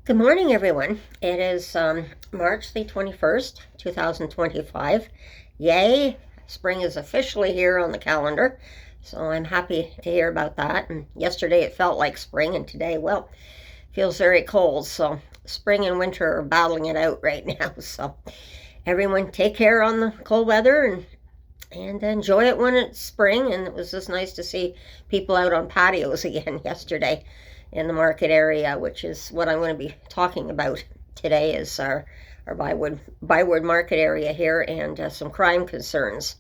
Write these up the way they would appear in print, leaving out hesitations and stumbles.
Good morning, everyone. It is March the 21st, 2025. Yay! Spring is officially here on the calendar, so I'm happy to hear about that. And yesterday it felt like spring, and today, well, feels very cold. So spring and winter are battling it out right now. So everyone take care on the cold weather and enjoy it when it's spring. And it was just nice to see people out on patios again yesterday in the market area, which is what I'm going to be talking about today, is our Byward market area here, and some crime concerns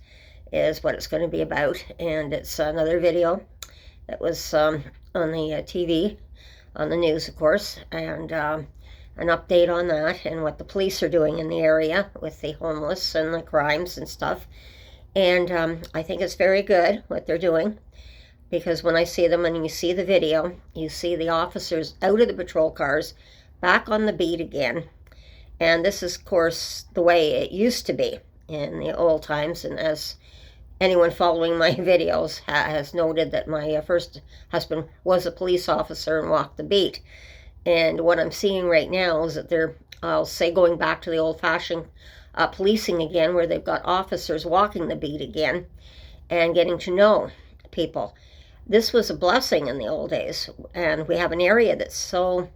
is what it's going to be about. And it's another video that was on the TV, on the news, of course, and an update on that and what the police are doing in the area with the homeless and the crimes and stuff. And I think it's very good what they're doing, because when I see them and you see the video, you see the officers out of the patrol cars, back on the beat again. And this is, of course, the way it used to be in the old times. And as anyone following my videos has noted, that my first husband was a police officer and walked the beat. And what I'm seeing right now is that they're, I'll say, going back to the old-fashioned policing again, where they've got officers walking the beat again and getting to know people. This was a blessing in the old days, and we have an area that's so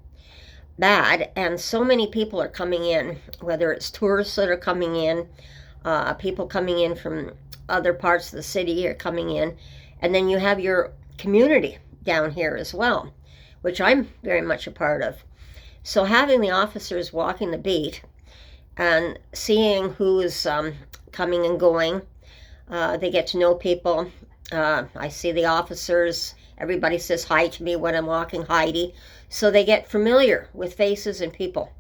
bad, and so many people are coming in, whether it's tourists that are coming in, people coming in from other parts of the city are coming in, and then you have your community down here as well, which I'm very much a part of. So having the officers walking the beat and seeing who is coming and going, they get to know people. I see the officers, everybody says hi to me when I'm walking, Heidi. So they get familiar with faces and people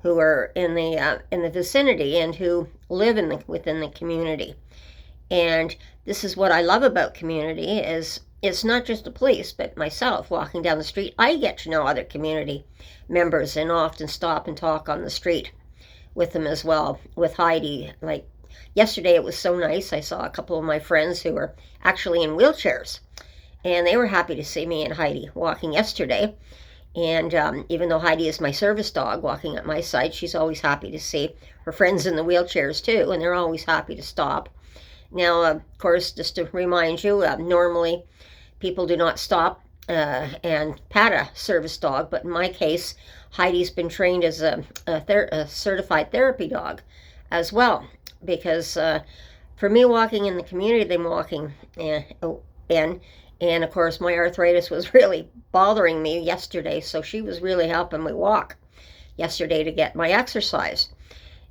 who are in the vicinity and who live within the community. And this is what I love about community, is it's not just the police, but myself walking down the street. I get to know other community members and often stop and talk on the street with them as well, with Heidi. Like yesterday, it was so nice. I saw a couple of my friends who were actually in wheelchairs, and they were happy to see me and Heidi walking yesterday. And even though Heidi is my service dog walking at my side, she's always happy to see her friends in the wheelchairs too, and they're always happy to stop. Now, of course, just to remind you, normally people do not stop and pat a service dog, but in my case, Heidi's been trained as a certified therapy dog as well, because for me, walking in the community, I'm walking in, and of course my arthritis was really bothering me yesterday, so she was really helping me walk yesterday to get my exercise.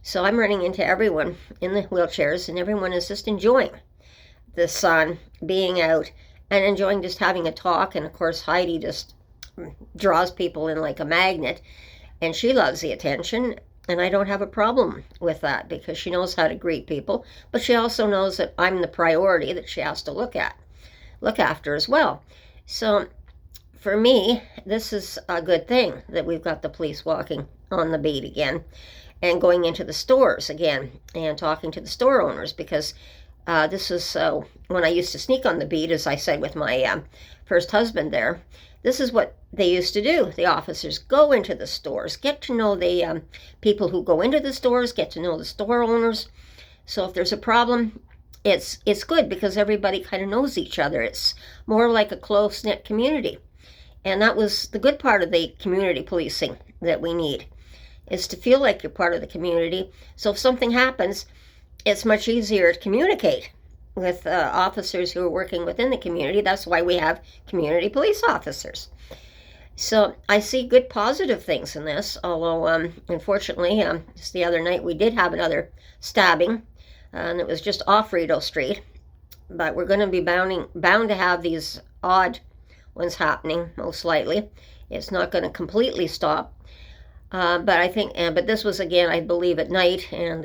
So I'm running into everyone in the wheelchairs, and everyone is just enjoying the sun, being out, and enjoying just having a talk. And of course Heidi just draws people in like a magnet, and she loves the attention. And I don't have a problem with that, because she knows how to greet people, but she also knows that I'm the priority that she has to look after as well. So for me, this is a good thing that we've got the police walking on the beat again and going into the stores again and talking to the store owners, because this is when I used to sneak on the beat, as I said, with my first husband there. This is what they used to do. The officers go into the stores, get to know the people who go into the stores, get to know the store owners. So if there's a problem, it's good, because everybody kind of knows each other. It's more like a close-knit community. And that was the good part of the community policing that we need, is to feel like you're part of the community. So if something happens, it's much easier to communicate with officers who are working within the community. That's why we have community police officers. So I see good positive things in this, although unfortunately, just the other night we did have another stabbing, and it was just off Rideau Street. But we're going to be bound to have these odd ones happening, most likely. It's not going to completely stop. But I think, but this was, again, I believe, at night, and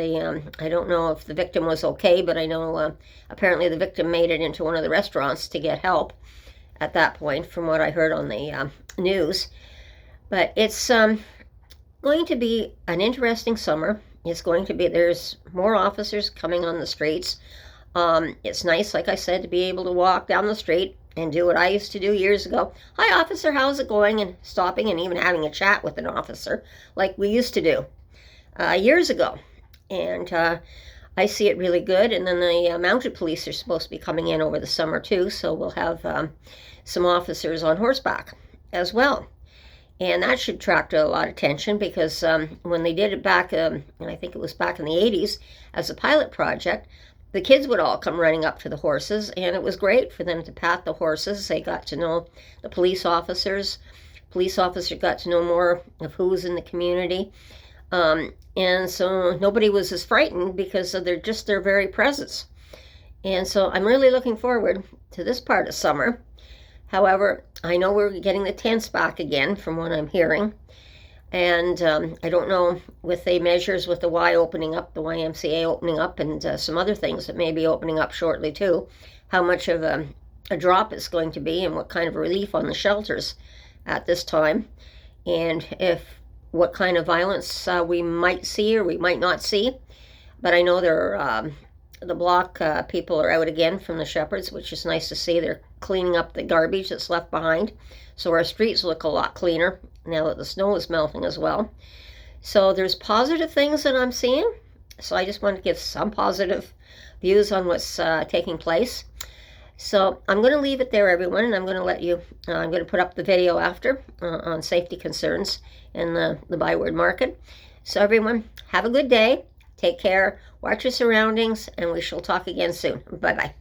I don't know if the victim was okay, but I know apparently the victim made it into one of the restaurants to get help at that point, from what I heard on the news. But it's going to be an interesting summer. It's going to be, there's more officers coming on the streets. It's nice, like I said, to be able to walk down the street and do what I used to do years ago. Hi, officer, how's it going? And stopping and even having a chat with an officer like we used to do years ago. And I see it really good. And then the mounted police are supposed to be coming in over the summer too, so we'll have some officers on horseback as well. And that should attract a lot of attention because when they did it back, and I think it was back in the 80s, as a pilot project, the kids would all come running up to the horses, and it was great for them to pat the horses. They got to know the police officers. Police officers got to know more of who was in the community. And so nobody was as frightened because of their very presence. And so I'm really looking forward to this part of summer. However, I know we're getting the tents back again from what I'm hearing. And I don't know with the measures with the Y opening up, the YMCA opening up, and some other things that may be opening up shortly too, how much of a drop it's going to be and what kind of relief on the shelters at this time. And what kind of violence we might see or we might not see. But I know the block people are out again from the Shepherds, which is nice to see. They're cleaning up the garbage that's left behind. So our streets look a lot cleaner now that the snow is melting as well. So there's positive things that I'm seeing. So I just want to give some positive views on what's taking place. So I'm going to leave it there, everyone, and I'm going to let you, I'm going to put up the video after on safety concerns in the Byward Market. So everyone, have a good day. Take care. Watch your surroundings, and we shall talk again soon. Bye-bye.